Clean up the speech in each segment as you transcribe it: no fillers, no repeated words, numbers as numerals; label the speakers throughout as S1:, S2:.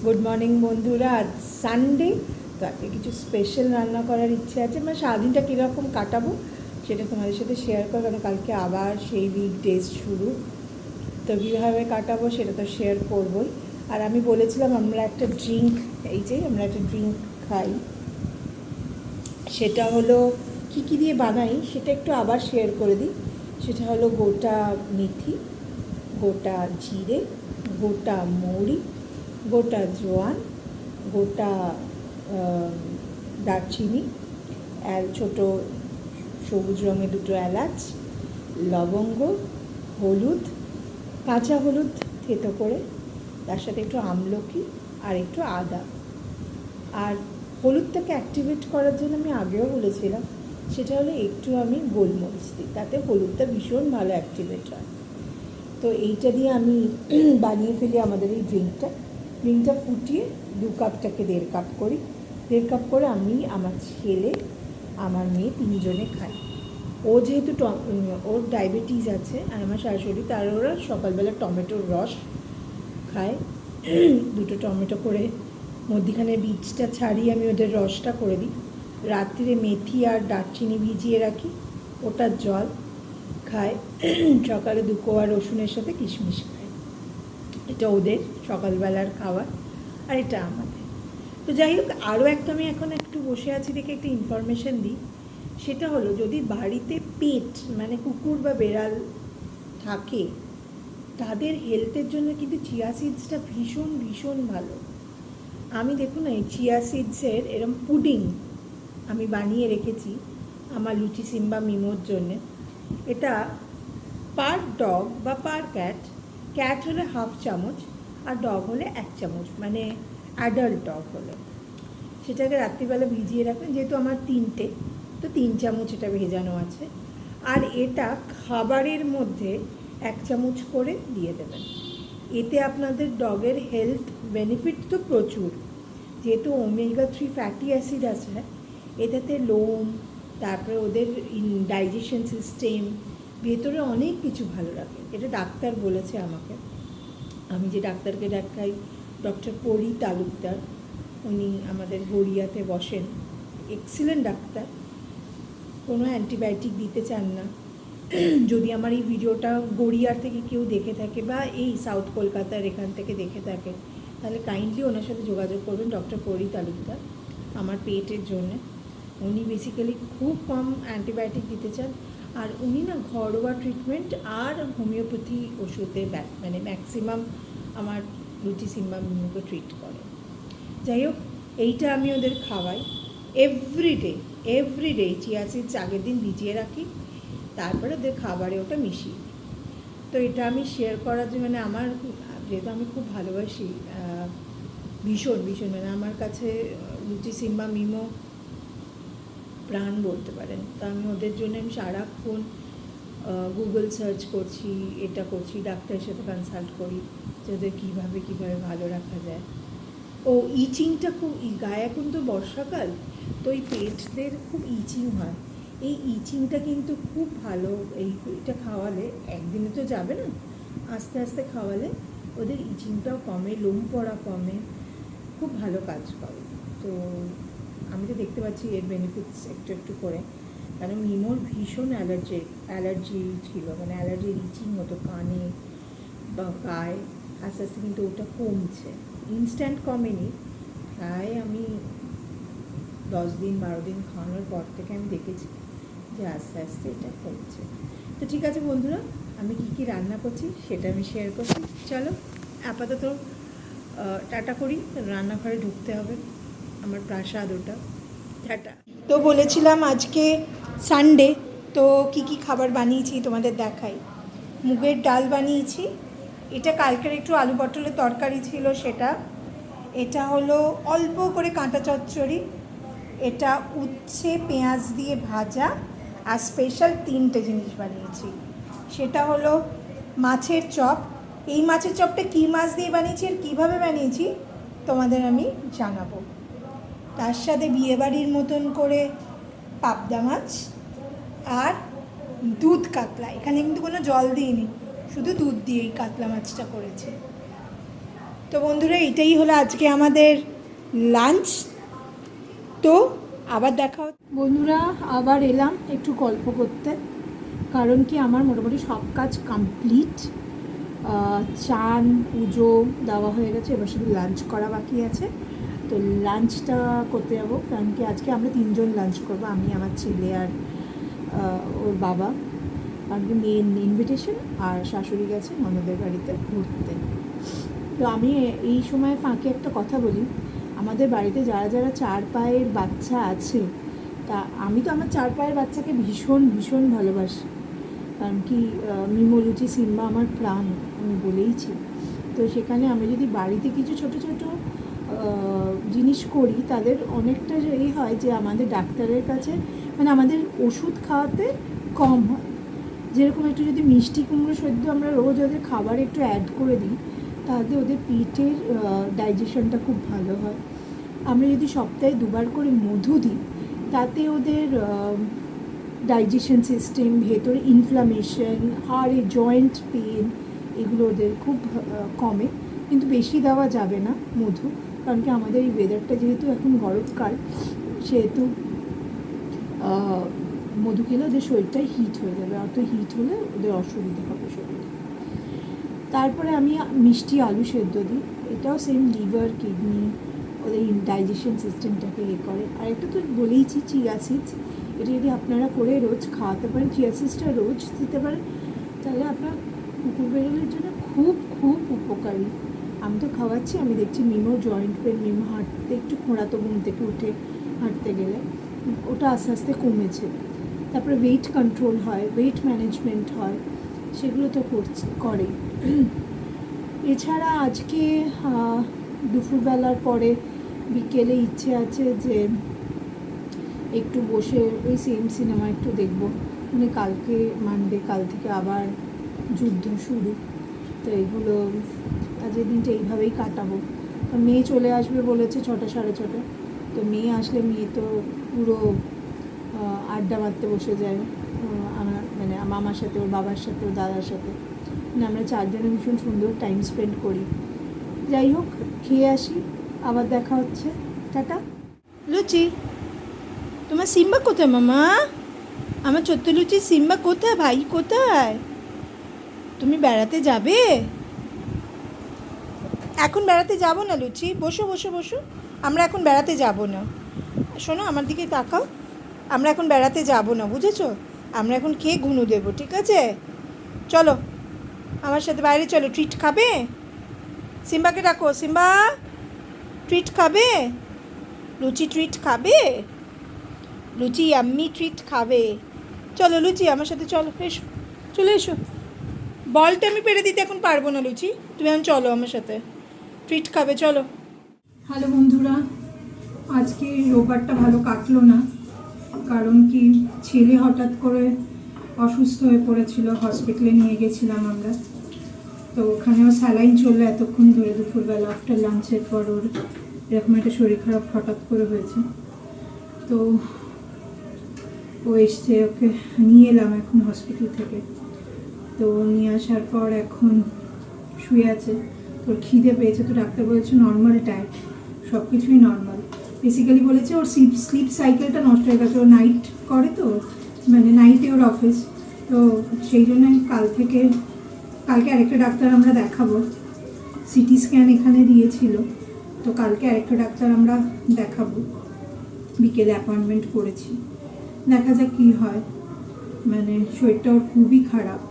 S1: Good morning বন্ধুরা। আজ Sunday, তো আজকে কিছু স্পেশাল রান্না করার ইচ্ছে আছে। মানে সারাদিনটা কীরকম কাটাবো সেটা তোমাদের সাথে শেয়ার করবো, কারণ কালকে আবার সেই উইকডেজ শুরু। তো কীভাবে কাটাবো সেটা তো শেয়ার করবোই। আর আমি বলেছিলাম আমরা একটা ড্রিঙ্ক, আমরা একটা ড্রিঙ্ক খাই, সেটা হলো কী কী দিয়ে বানাই সেটা একটু আবার শেয়ার করে দিই। সেটা হলো গোটা মেথি, গোটা জিরে, গোটা মৌরি, গোটা জোয়ান, গোটা দারচিনি, ছোটো সবুজ রঙের দুটো এলাচ, লবঙ্গ, হলুদ, কাঁচা হলুদ থেতো করে, তার সাথে একটু আমলকি আর একটু আদা। আর হলুদটাকে অ্যাক্টিভেট করার জন্য আমি আগেও বলেছিলাম, সেটা হলো একটু আমি গোলমরিচ দিই, তাতে হলুদটা ভীষণ ভালো অ্যাক্টিভেট হয়। তো এইটা দিয়ে আমি বানিয়ে ফেলি আমাদের এই ড্রিঙ্কটা ফুটিয়ে 2 কাপটাকে 1.5 কাপ করি। 1.5 কাপ করে আমি, আমার ছেলে, আমার মেয়ে 3 জনে খাই। ও যেহেতু ওর ডায়াবেটিস আছে আর আমার শাশুড়ি, তার ওরা সকালবেলা টমেটোর রস খায়। 2টো টমেটো করে মধ্যিখানে বীজটা ছাড়িয়ে আমি ওদের রসটা করে দিই। রাত্রিরে মেথি আর দারচিনি ভিজিয়ে রাখি, ওটার জল খায়। সকালে 2 কোয়া রসুনের সাথে কিশমিশ খায়। এটা ওদের সকালবেলার খাবার, আর এটা আমাদের। তো যাই হোক, আরও একটা আমি এখন একটু বসে আছি দেখে একটা ইনফরমেশন দিই। সেটা হলো, যদি বাড়িতে পেট মানে কুকুর বা বেড়াল থাকে, তাদের হেলথের জন্য কিন্তু চিয়া সিডসটা ভীষণ ভীষণ ভালো। আমি দেখুন এই চিয়া সিডসের এরম পুডিং আমি বানিয়ে রেখেছি আমার লুচি সিম্বা মিমোর জন্যে। এটা পার ডগ বা পার ক্যাট হলে 1/2 চামচ আর ডগ হলে 1 চামচ, মানে অ্যাডাল্ট ডগ হলে সেটাকে রাত্রিবেলা ভিজিয়ে রাখবেন। যেহেতু আমার 3টে, তো 3 চামচ এটা ভেজানো আছে। আর এটা খাবারের মধ্যে 1 চামচ করে দিয়ে দেবেন। এতে আপনাদের ডগের হেলথ বেনিফিট তো প্রচুর। যেহেতু ওমেগা 3 ফ্যাটি অ্যাসিড আছে এটাতে, লোম, তারপরে ওদের ডাইজেশন সিস্টেম, ভেতরে অনেক কিছু ভালো রাখে। এটা ডাক্তার বলেছে আমাকে। আমি যে ডাক্তারকে দেখাই, ডক্টর পরি তালুকদার, উনি আমাদের গড়িয়াতে বসেন, এক্সিলেন্ট ডাক্তার, কোনো অ্যান্টিবায়োটিক দিতে চান না। যদি আমার এই ভিডিওটা গড়িয়ার থেকে কেউ দেখে থাকে বা এই সাউথ কলকাতার এখান থেকে দেখে থাকে, তাহলে কাইন্ডলি ওনার সাথে যোগাযোগ করবেন, ডক্টর পরি তালুকদার, আমার পেটের জন্যে। উনি বেসিক্যালি খুব কম অ্যান্টিবায়োটিক দিতে চান, আর উনি না ঘরোয়া ট্রিটমেন্ট আর হোমিওপ্যাথি ওষুধে মানে ম্যাক্সিমাম আমার লুচি সিম্বা মিমোকে ট্রিট করে। যাই হোক, এইটা আমি ওদের খাওয়াই এভরিডে। চিয়া সিডস আগের দিন ভিজিয়ে রাখি, তারপরে ওদের খাবারে ওটা মিশিয়ে দিই। তো এটা আমি শেয়ার করার জন্য, মানে আমার, যেহেতু আমি খুব ভালোবাসি, ভীষণ ভীষণ, মানে আমার কাছে লুচি সিম্বা মিমো প্রাণ বলতে পারেন। তো আমি ওদের জন্য আমি সারাক্ষণ গুগল সার্চ করছি, এটা করছি, ডাক্তারের সাথে কনসাল্ট করি যে ওদের কীভাবে ভালো রাখা যায়। ও ইচিংটা খুব, গায়ে এখন তো বর্ষাকাল, তো এই পেটদের খুব ইচিং হয়। এই ইচিংটা কিন্তু খুব ভালো, এইটা খাওয়ালে একদিনে তো যাবে না, আস্তে আস্তে খাওয়ালে ওদের ইচিংটাও কমে, লোম পড়া কমে, খুব ভালো কাজ করে। তো আমি তো দেখতে পাচ্ছি এর বেনিফিটস একটু একটু করে, কারণ মিমোর ভীষণ অ্যালার্জি ছিল, মানে অ্যালার্জির ইচিং হতো কানে বা গায়ে। আস্তে আস্তে কিন্তু ওটা কমছে, ইনস্ট্যান্ট কমেনি, প্রায় আমি 10 দিন 12 দিন খাওয়ানোর পর থেকে আমি দেখেছি যে আস্তে আস্তে এটা কমছে। তো ঠিক আছে বন্ধুরা, আমি কী রান্না করছি সেটা আমি শেয়ার করছি। চলো আপাতত টাটা করি, রান্নাঘরে ঢুকতে হবে, আমার প্রাসাদ ওটা। টাটা। তো বলেছিলাম আজকে সানডে, তো কী খাবার বানিয়েছি তোমাদের দেখাই। মুগের ডাল বানিয়েছি, এটা কালকের একটু আলু পটলের তরকারি ছিল সেটা। এটা হলো অল্প করে কাঁটা চচ্চড়ি, এটা উচ্ছে পেঁয়াজ দিয়ে ভাজা, আর স্পেশাল 3টে জিনিস বানিয়েছি। সেটা হলো মাছের চপ। এই মাছের চপটা কী মাছ দিয়ে বানিয়েছি আর কীভাবে বানিয়েছি তোমাদের আমি জানাবো। তার সাথে বিয়েবাড়ির মতন করে পাবদা মাছ আর দুধ কাতলা। এখানে কিন্তু কোনো জল দিইনি, শুধু দুধ দিয়ে এই কাতলা মাছটা করেছে। তো বন্ধুরা, এটাই হলো আজকে আমাদের লাঞ্চ। তো আবার দেখা বন্ধুরা, আবার এলাম একটু গল্প করতে, কারণ কি আমার মোটামুটি সব কাজ কমপ্লিট। চান পুজো দেওয়া হয়ে গেছে, এবার শুধু লাঞ্চ করা বাকি আছে। তো লাঞ্চটা করতে যাবো, কারণ কি আজকে আমরা 3 জন লাঞ্চ করবো, আমি, আমার ছেলে আর ওর বাবা। কারণ কি মেন ইনভিটেশন, আর শাশুড়ি গেছে ননদের বাড়িতে ঘুরতে। তো আমি এই সময় ফাঁকে একটা কথা বলি, আমাদের বাড়িতে যারা যারা 4 পায়ের বাচ্চা আছে, তা আমি তো আমার 4 পায়ের বাচ্চাকে ভীষণ ভীষণ ভালোবাসি। কারণ কি মিমো, লুচি, সিম্বা আমার প্রাণ, আমি বলেইছি। তো সেখানে আমি যদি বাড়িতে কিছু ছোট ছোট জিনিস করি, তাদের অনেকটা এই হয় যে আমাদের ডাক্তারের কাছে, মানে আমাদের ওষুধ খাওয়াতে কম হয়। যেরকম একটু যদি মিষ্টি কুমড়ো সেদ্ধ আমরা রোজ ওদের খাবারে একটু অ্যাড করে দিই, তাহলে ওদের পেটের ডাইজেশনটা খুব ভালো হয়। আমরা যদি সপ্তাহে 2 বার করে মধু দিই, তাতে ওদের ডাইজেশন সিস্টেম, ভেতরে ইনফ্লামেশন, হাড়ে জয়েন্ট পেন, এগুলো ওদের খুব কমে। কিন্তু বেশি দেওয়া যাবে না মধু, কারণ কি আমাদের এই ওয়েদারটা যেহেতু এখন গরমকাল, সেহেতু মধু খেলে ওদের শরীরটাই হিট হয়ে যাবে, অত হিট হলে ওদের অসুবিধা হবে শরীরে। তারপরে আমি মিষ্টি আলু সেদ্ধ দিই, এটাও সেম লিভার, কিডনি, ওদের ডাইজেশন সিস্টেমটাকে করে। আর একটা তো বলেইছি, চিয়া সিডস, এটা যদি আপনারা করে রোজ খাওয়াতে পারেন, চিয়া সিডসটা রোজ দিতে পারেন, তাহলে আপনার কুকুর বেড়ালের জন্য খুব খুব উপকারী। আমি তো খাওয়াচ্ছি, আমি দেখছি মিমো জয়েন্ট পেন, মিমো হাঁটতে একটু খোঁড়াতো ঘুম থেকে উঠে হাঁটতে গেলে, ওটা আস্তে আস্তে কমেছে। তারপরে ওয়েট কন্ট্রোল হয়, ওয়েট ম্যানেজমেন্ট হয়, সেগুলো তো করে। এছাড়া আজকে দুপুরবেলার পরে বিকেলে ইচ্ছে আছে যে একটু বসে ওই সেম সিনেমা একটু দেখব, মানে কালকে মানডে, কাল থেকে আবার যুদ্ধ শুরু। তো এগুলো আজকের দিনটা এইভাবেই কাটাবো। মেয়ে চলে আসবে বলেছে 6টা, 6:30। তো মেয়ে আসলে মেয়ে তো পুরো আড্ডা মারতে বসে যায় আমার, মানে মামার সাথে, ওর বাবার সাথে, ওর দাদার সাথে। মানে আমরা 4 জনে ভীষণ সুন্দর টাইম স্পেন্ড করি। যাই হোক, খেয়ে আসি, আবার দেখা হচ্ছে, টাটা। লুচি, তোমার সিম্বা কোথায় মামা? আমার ছোট্ট লুচি সিম্বা কোথায় ভাই, কোথায়? তুমি বেড়াতে যাবে? এখন বেড়াতে যাব না লুচি, বসো বসো বসো। আমরা এখন বেড়াতে যাব না, শোনো আমার দিকে তাকাও। আমরা এখন বেড়াতে যাব না, বুঝেছো? আমরা এখন খেয়ে ঘুনু দেবো, ঠিক আছে? চলো আমার সাথে বাইরে চলো, ট্রিট খাবে? সিম্বাকে ডাকো, সিম্বা ট্রিট খাবে? লুচি ট্রিট খাবে? লুচি আম্মি ট্রিট খাবে? চলো লুচি আমার সাথে চলো, এসো, চলে এসো। বলটা আমি পেরে দিতে এখন পারবো না লুচি, তুমি এখন চলো আমার সাথে, ট্রিট খাবে, চলো। হ্যালো বন্ধুরা, আজকে রোববারটা ভালো কাটলো না, কারণ কি ছেলে হঠাৎ করে অসুস্থ হয়ে পড়েছিল, হসপিটালে নিয়ে গেছিলাম আমরা। তো ওখানেও স্যালাইন চললো এতক্ষণ ধরে, দুপুরবেলা আফটার লাঞ্চের পর ওর এরকম একটা শরীর খারাপ হঠাৎ করে হয়েছে। তো ও এসছে, ওকে নিয়ে এলাম এখন হসপিটাল থেকে। তো নিয়ে আসার পর এখন শুয়ে আছে, তোর খিদে পেয়েছে, তো ডাক্তার বলেছে নর্মাল টাইপ, সব কিছুই নর্মাল। বেসিক্যালি বলেছে ওর স্লিপ সাইকেলটা নষ্ট হয়ে গেছে, ও নাইট করে, তো মানে নাইটে ওর অফিস। তো সেই জন্য কালকে আরেকটা ডাক্তার আমরা দেখাবো, সিটি স্ক্যান এখানে দিয়েছিল, তো কালকে আরেকটা ডাক্তার আমরা দেখাবো, বিকেলে অ্যাপয়েন্টমেন্ট করেছি, দেখা যাক কী হয়। মানে শরীরটা ওর খুবই খারাপ,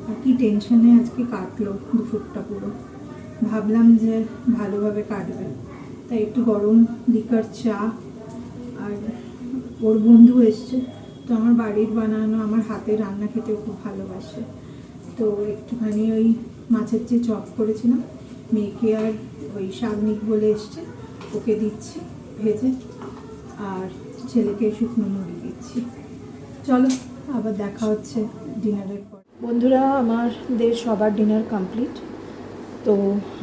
S1: আর কি টেনশনে আজকে কাটলো দুপুরটা পুরো। ভাবলাম যে ভালোভাবে কাটবে, তাই একটু গরম লিকার চা, আর ওর বন্ধু এসছে, তো আমার বাড়ির বানানো, আমার হাতে রান্না খেতেও খুব ভালোবাসে, তো একটুখানি ওই মাছের যে চপ করেছিলাম, মেয়েকে আর ওই শাগনিক বলে এসছে, ওকে দিচ্ছি ভেজে, আর ছেলেকে শুকনো মুড়ি দিচ্ছি। চলো আবার দেখা হচ্ছে ডিনারের পর। বন্ধুরা, আমাদের সবার ডিনার কমপ্লিট। তো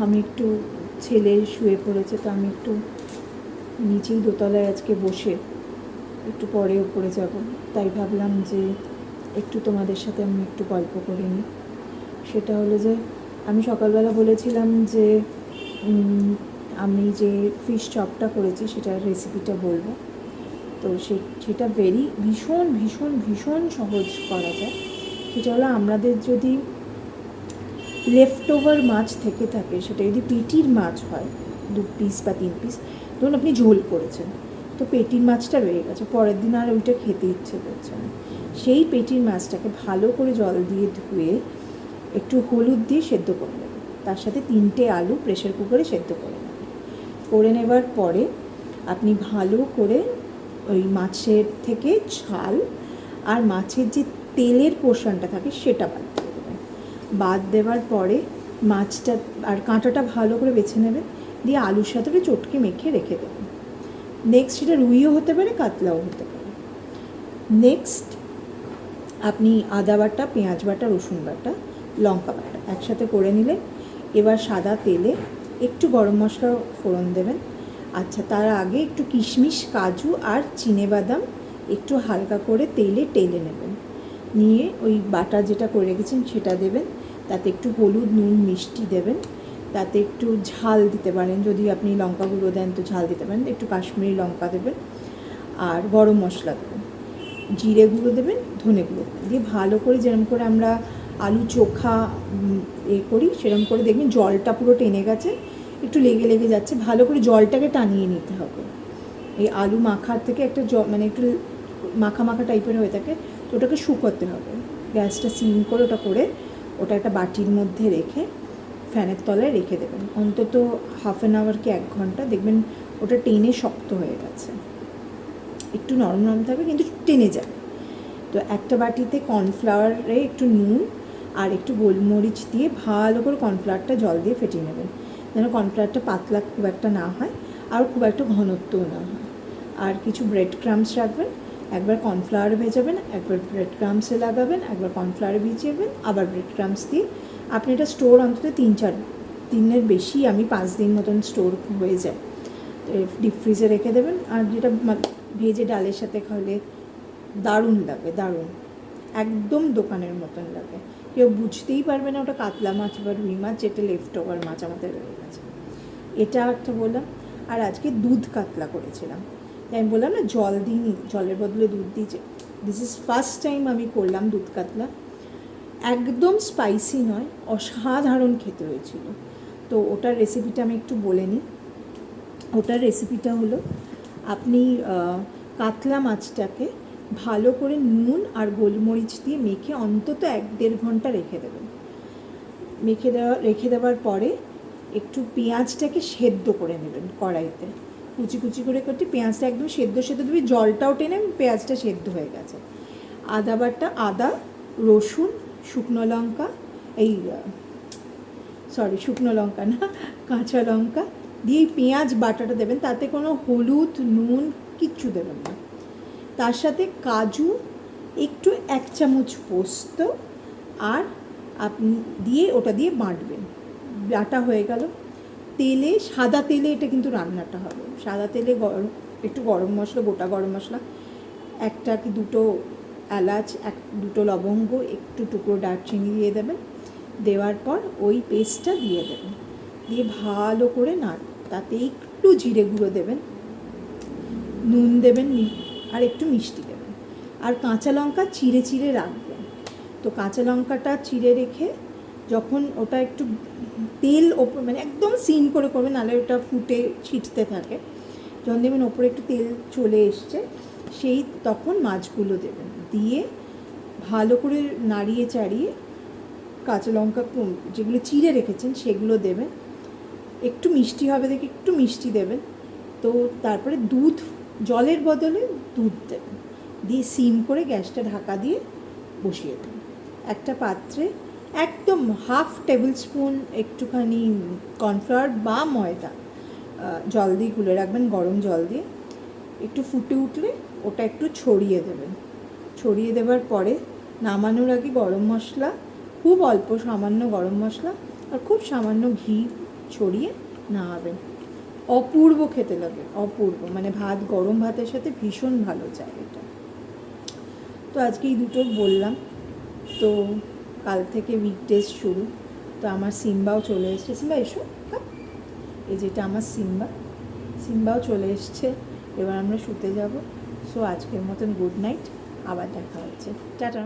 S1: আমি একটু, ছেলে শুয়ে পড়েছে, তো আমি একটু নিচেই দোতলায় আজকে বসে একটু পরে উপরে যাব, তাই ভাবলাম যে একটু তোমাদের সাথে আমি একটু গল্প করে নিই। সেটা হলো যে আমি সকালবেলা বলেছিলাম যে আমি যে ফিশ চপটা করেছি সেটার রেসিপিটা বলবো। তো সেটা ভীষণ ভীষণ ভীষণ সহজ করা যায়। সেটা হলো, আমাদের যদি লেফট ওভার মাছ থেকে থাকে, সেটা যদি পেটির মাছ হয় 2 পিস বা 3 পিস, ধরুন আপনি ঝোল করেছেন, তো পেটির মাছটা রয়ে গেছে, পরের দিন আর ওইটা খেতে ইচ্ছে করছে না, সেই পেটির মাছটাকে ভালো করে জল দিয়ে ধুয়ে একটু হলুদ দিয়ে সেদ্ধ করে নেবেন। তার সাথে 3টে আলু প্রেশার কুকারে সেদ্ধ করে নেবেন। করে নেবার পরে আপনি ভালো করে ওই মাছের থেকে ছাল আর মাছের যে তেলের পোর্শনটা থাকে সেটা বাদ দিয়ে দেবেন। বাদ দেওয়ার পরে মাছটা আর কাঁটাটা ভালো করে বেছে নেবেন, দিয়ে আলুর সাথে চটকে মেখে রেখে দেবেন। নেক্সট সেটা রুইও হতে পারে, কাতলাও হতে পারে। নেক্সট আপনি আদা বাটা, পেঁয়াজ বাটা, রসুন বাটা, লঙ্কা বাটা একসাথে করে নিলেন। এবার সাদা তেলে একটু গরম মশলা ফোড়ন দেবেন। আচ্ছা, তার আগে একটু কিশমিশ, কাজু আর চিনেবাদাম একটু হালকা করে তেলে টেলে নেবেন। নিয়ে ওই বাটা যেটা করে রেখেছেন সেটা দেবেন। তাতে একটু হলুদ, নুন, মিষ্টি দেবেন। তাতে একটু ঝাল দিতে পারেন, যদি আপনি লঙ্কা গুঁড়ো দেন তো ঝাল দিতে পারেন, একটু কাশ্মীরি লঙ্কা দেবেন, আর গরম মশলা দেবেন, জিরে গুঁড়ো দেবেন, ধনে গুঁড়ো দিয়ে ভালো করে, যেরকম করে আমরা আলু চোখা করি সেরকম করে দেখবেন জলটা পুরো টেনে গেছে, একটু লেগে লেগে যাচ্ছে, ভালো করে জলটাকে টানিয়ে নিতে হবে। এই আলু মাখার থেকে একটা মানে একটু মাখা মাখা টাইপের হয়ে থাকে, তো ওটাকে শুকোতে হবে। গ্যাসটা সিম করে ওটা একটা বাটির মধ্যে রেখে ফ্যানের তলায় রেখে দেবেন অন্তত হাফ অ্যান আওয়ার কি 1 ঘন্টা। দেখবেন ওটা টেনে শক্ত হয়ে গেছে, একটু নরম নরম থাকবে কিন্তু টেনে যাবে। তো একটা বাটিতে কর্নফ্লাওয়ারে একটু নুন আর একটু গোলমরিচ দিয়ে ভালো করে কর্নফ্লাওয়ারটা জল দিয়ে ফেটিয়ে নেবেন, যেন কর্নফ্লাওয়ারটা পাতলা খুব একটা না হয় আর খুব একটা ঘনত্বও না হয়। আর কিছু ব্রেড ক্রাম্বস রাখবেন, একবার কর্নফ্লাওয়ারে ভেজাবেন, একবার ব্রেড ক্রাম্বসে লাগাবেন, একবার কর্নফ্লাওয়ারে ভিজিয়েবেন, আবার ব্রেড ক্রাম্বস দিয়ে আপনি এটা স্টোর অন্তত 3-4 দিনের বেশি, আমি 5 দিন মতন স্টোর হয়ে যায়, ডিপ ফ্রিজে রেখে দেবেন। আর যেটা ভেজে ডালের সাথে খাওয়ালে দারুণ লাগে, দারুণ, একদম দোকানের মতন লাগে। কেউ বুঝতেই পারবে না ওটা কাতলা মাছ বা রুই মাছ, যেটা লেফট ওভার মাছ আমাদের রয়ে গেছে। এটা একটা বললাম। আর আজকে দুধ কাতলা করেছিলাম, তাই আমি বললাম না জল দিইনি, জলের বদলে দুধ দিয়েছে। দিস ইজ ফার্স্ট টাইম আমি করলাম দুধ কাতলা। একদম স্পাইসি নয়, অসাধারণ খেতে হয়েছিল। তো ওটার রেসিপিটা আমি একটু বলে নিই। ওটার রেসিপিটা হলো, আপনি কাতলা মাছটাকে ভালো করে নুন আর গোলমরিচ দিয়ে মেখে অন্তত 1-1.5 ঘন্টা রেখে দেবেন। রেখে দেওয়ার পরে একটু পেঁয়াজটাকে সেদ্ধ করে নেবেন কড়াইতে, কুচি কুচি করে করতে পেঁয়াজটা একদম সেদ্ধ দেবে, জলটাও টেনে পেঁয়াজটা সেদ্ধ হয়ে গেছে। আদা বাটা, আদা, রসুন, শুকনো লঙ্কা, শুকনো লঙ্কা না, কাঁচা লঙ্কা দিয়ে পেঁয়াজ বাটাটা দেবেন। তাতে কোনো হলুদ, নুন কিচ্ছু দেবেন না। তার সাথে কাজু, একটু 1 চামচ পোস্ত আর আপনি ওটা দিয়ে বাটবেন। বাটা হয়ে গেল। সাদা তেলে এটা কিন্তু রান্নাটা হবে। সাদা তেলে একটু গরম মশলা, গোটা গরম মশলা, 1টা কি 2টো এলাচ, 2টো লবঙ্গ, একটু টুকরো দারচিনি দিয়ে দেবেন। দেওয়ার পর ওই পেস্টটা দিয়ে দেবেন, দিয়ে ভালো করে তাতে একটু জিরে গুঁড়ো দেবেন, নুন দেবেন আর একটু মিষ্টি দেবেন, আর কাঁচা লঙ্কা চিড়ে চিড়ে রাখবেন। তো কাঁচা লঙ্কাটা চিড়ে রেখে যখন ওটা একটু তেল ওপর, মানে একদম সিম করে করবেন, নাহলে ওটা ফুটে ছিটতে থাকে, যখন দেখবেন ওপরে একটু তেল চলে এসছে, তখন মাছগুলো দেবেন, দিয়ে ভালো করে নাড়িয়ে চাড়িয়ে কাঁচা লঙ্কা যেগুলো চিড়ে রেখেছেন সেগুলো দেবেন। একটু মিষ্টি হবে দেখে একটু মিষ্টি দেবেন। তো তারপরে জলের বদলে দুধ দেবেন, দিয়ে সিম করে গ্যাসটা ঢাকা দিয়ে বসিয়ে দেবেন। একটা পাত্রে একদম 1/2 টেবিল স্পুন একটুখানি কর্নফ্লাওয়ার বা ময়দা জল দিয়ে গুলে রাখবেন, গরম জল দিয়ে। একটু ফুটে উঠলে ওটা একটু ছড়িয়ে দেবেন। ছড়িয়ে দেওয়ার পরে নামানোর আগে গরম মশলা, খুব অল্প সামান্য গরম মশলা আর খুব সামান্য ঘি ছড়িয়ে নামাবেন। অপূর্ব খেতে লাগে, অপূর্ব, মানে গরম ভাতের সাথে ভীষণ ভালো যায় এটা। তো আজকে এই দুটো বললাম। তো কাল থেকে উইকডেজ শুরু, তো আমার সিম্বাও চলে এসেছে। সিম্বা এসো, এই যেটা আমার সিম্বাও চলে এসছে। এবার আমরা শুতে যাব। সো আজকের মতন গুড নাইট, আবার দেখা হচ্ছে, টাটা।